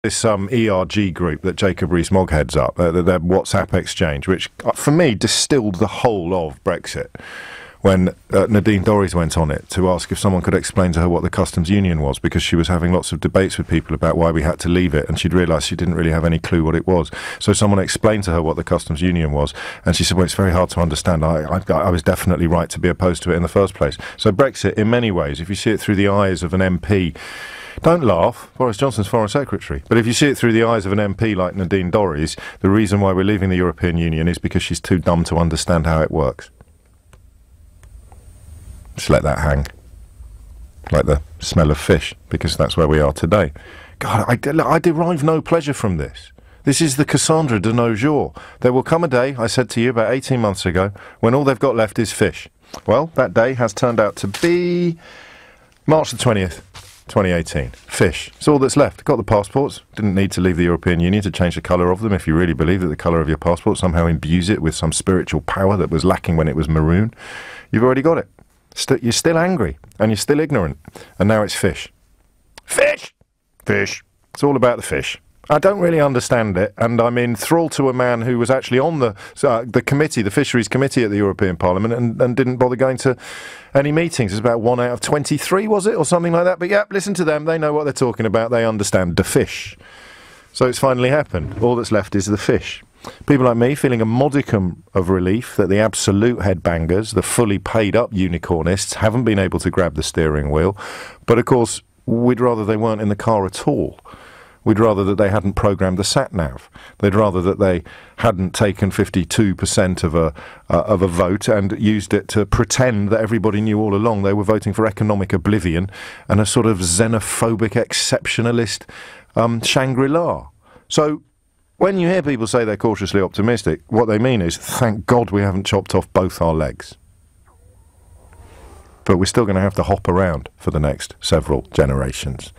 This ERG group that Jacob Rees-Mogg heads up, their WhatsApp exchange, which for me distilled the whole of Brexit, when Nadine Dorries went on it to ask if someone could explain to her what the customs union was, because she was having lots of debates with people about why we had to leave it, and she'd realised she didn't really have any clue what it was. So someone explained to her what the customs union was, and she said, well, it's very hard to understand. I was definitely right to be opposed to it in the first place. So Brexit, in many ways, if you see it through the eyes of an MP, don't laugh, Boris Johnson's Foreign Secretary. But if you see it through the eyes of an MP like Nadine Dorries, the reason why we're leaving the European Union is because she's too dumb to understand how it works. Just let that hang. Like the smell of fish, because that's where we are today. God, I derive no pleasure from this. This is the Cassandra de nos jours. There will come a day, I said to you about 18 months ago, when all they've got left is fish. Well, that day has turned out to be March the 20th. 2018. Fish. It's all that's left. Got the passports. Didn't need to leave the European Union to change the colour of them if you really believe that the colour of your passport somehow imbues it with some spiritual power that was lacking when it was maroon. You've already got it. You're still angry and you're still ignorant. And now it's fish. Fish! Fish. It's all about the fish. I don't really understand it, and I'm enthralled to a man who was actually on the committee, the Fisheries Committee at the European Parliament, and didn't bother going to any meetings. It's about 1 out of 23, was it, or something like that? But yeah, listen to them. They know what they're talking about. They understand the fish. So it's finally happened. All that's left is the fish. People like me feeling a modicum of relief that the absolute headbangers, the fully paid-up unicornists, haven't been able to grab the steering wheel. But, of course, we'd rather they weren't in the car at all. We'd rather that they hadn't programmed the sat-nav. They'd rather that they hadn't taken 52% of a vote and used it to pretend that everybody knew all along they were voting for economic oblivion and a sort of xenophobic exceptionalist Shangri-La. So when you hear people say they're cautiously optimistic, what they mean is, thank God we haven't chopped off both our legs. But we're still going to have to hop around for the next several generations.